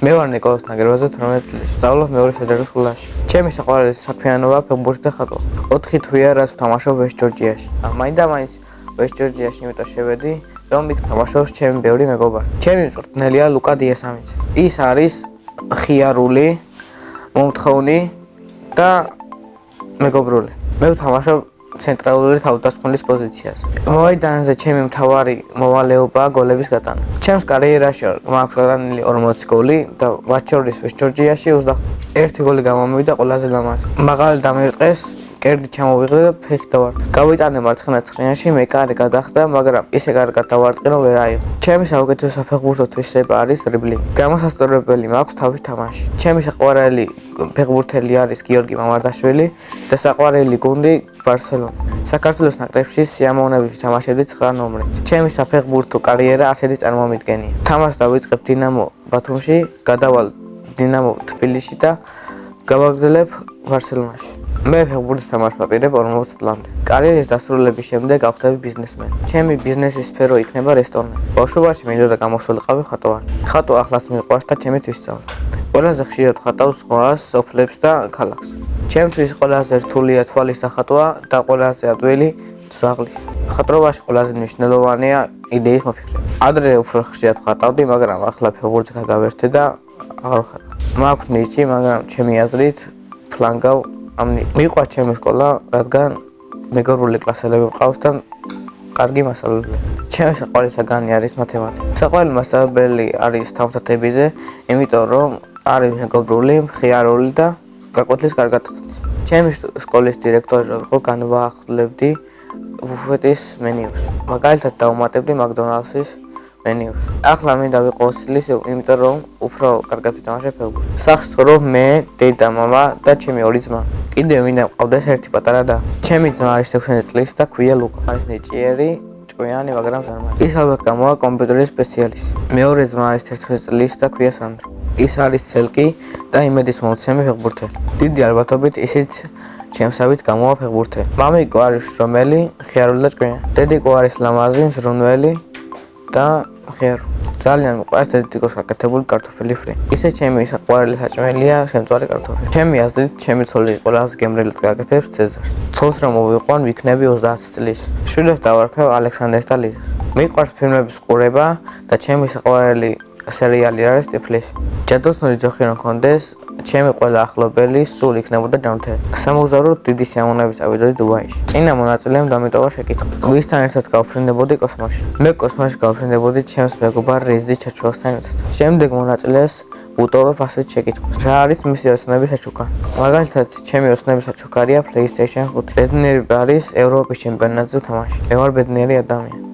მე ვარ ნიკოლოზ ნაგერვაძე 18 წლის. სწავლობ მეორე საჯარო სკოლაში. ჩემი საყვარელი საქმიანობაა ფეხბურთი და ხატვა. 4 თვეა რაც ვთამაშობ ვესტ ჯორჯიაში. მაინდა-მაინც ვესტ ჯორჯიაში იმიტომ შევედი, რომ იქ თამაშობს ჩემი ბევრი მეგობარი. ჩემი მწვრთნელია ლუკა დიასამიძე. ის არის ხიარული, მომთხოვნი და მეგობრული. მე ვთამაშობ ცენტრალური თავდამსხმელის პოზიციაზე. მოედანზე ჩემი მთავარი მოვალეობაა გოლების გატანა. ჩემს კარიერაში მაქვს გატანილი 40 გოლი და მათ შორის ვესტ ჯორჯიაში 21 გოლი გამომივიდა ყველაზე ლამაზი. მაღალი დამერტყეს, კერდი ჩამოვიღე და ფეხით დავარტყე. გავიტანე მარცხენა ცხენაში, მე კარი გადახდა, მაგრამ ისე კარგად დავარტყე, რომ ვერ აიღო. ჩემი საუკეთესო საფეხბურთო თვისება არის დრიბლინგი. გამოსასწორებელი მაქვს თავის თამაში. ჩემი საყვარელი ფეხბურთელი არის გიორგი მამარდაშვილი და საყვარელი გუნდი ბარსელონა. საქართველოს ნაკრებში სიამოვნებით თამაშობდი 9 ნომრით. ჩემი საფეხბურთო კარიერა ასეთი წარმომიდგენია. თამაშს დავიწყებ დინამო ბათუმში, გადავალ დინამო თბილისში და გავაგრძელებ ბარსელონაში. მე ფეხბურთს თამაშს ვაპირებ 40 წლამდე. კარიერის დასრულების შემდეგ გავხდები ბიზნესმენი. ჩემი ბიზნესის სფერო იქნება რესტორანი. ბავშვობაში მინდოდა გამოსულიყავი ხატოვანი. ხატვა ახლაც მიყვარს და ჩემი თვისწავლა. ყველაზე ხშირად ხატავ ზღვას, სოფლებს და ქალაქს. ჩემთვის ყველაზე რთულია თვალის დახატვა და ყველაზე ადვილი ძაღლის. ხატრობაში ყველაზე მნიშვნელოვანია იდეის მოფიქრება. ადრე უფრო ხშირად ხატავდი, მაგრამ ახლა ფეხბურთს გადავერთე და აღარ ვხატავ. მაქვს ნიჭი, მაგრამ ჩემი აზრით ფლანგავ ამ ნიჭს. მიყვარს ჩემი სკოლა, რადგან მეგობრული კლასელები მყავს და კარგი მასწავლებელია. ჩემი საყვარელი საგანი არის მათემატიკა. საყვარელი მასწავლებელი არის თავთათებიძე, იმიტომ რომ არის მეგობრული, მხიარული და გაკვეთილს კარგად ხსნის. ჩემი სკოლის დირექტორი რო ვიყო, განვაახლებდი ბუფეტის მენიუს. მაგალითად დავუმატებდი მაკდონალდსის მენიუს. ახლა მინდა ვიყო ოსილის, იმიტომ რომ უფრო კარგად ვიტამაშებ ფეხბურთს. სახლს ცხოვრობ მე, დედა, მამა და ჩემი 2 ძმა. კიდევ მინდა მყავდეს ერთი პატარა და. ჩემი ძმა არის 16 წლის და ქვია ლუკა. არის ნიჭიერი, ჭკვიანი, მაგრამ ზარმაცი. ის ალბათ გამოვა კომპიუტერის სპეციალისტი. მეორე ძმა არის 11 წლის და ქვია სანდრო. ის არის ცელკი და იმედის მომცემი ფეხბურთელი. დიდი ალბათობით ისიც ჩემსავით გამოვა ფეხბურთელი. მამიკო არის შრომელი, ხიარული და ჭკვიანი. დედიკო არის ლამაზი, მზრუნველი და ხიარული. ძალიან მიყვარს დედიკოს გაკეთებული კარტოფილი ფრი. ისე ჩემი საყვარელი საჭმელია შემწვარი კარტოფილი. ჩემი აზრით, ჩემი ცოლი ყველაზე გემრიელად გაკეთებს ცეზარს. ცოლს რომ მოვიყვან, ვიქნები 30 წლის. შვილებს დავარქვევ ალექსანდრეს და ლიზას. მიყვარს ფილმების ყურება და ჩემი საყვარელი სერიალი არის ტიფლისი. ჯადოსნური ძოხი რომ მქონდეს, ჩემი ყველა ახლობელი სულ იქნებოდა ჯანმრთელი. სამოგზაუროდ დიდი სიამოვნებით ავიდოდი დუბაიში. წინა მონაწილემ დამიტოვა შეკითხვა. ვისთან ერთად გავფრინდებოდი კოსმოსში? მე კოსმოსში გავფრინდებოდი ჩემს მეგობარ რეზი ჩაჩუასთან ერთად. შემდეგ მონაწილეს უტოვებ ასეთ შეკითხვას. რა არის მისი ოცნების საჩუქარი? მაგალითად, ჩემი ოცნების საჩუქარია PlayStation 5. ბედნიერი არის ევროპის ჩემპიონატზე თამაში. მე ვარ ბედნიერი ადამიანი.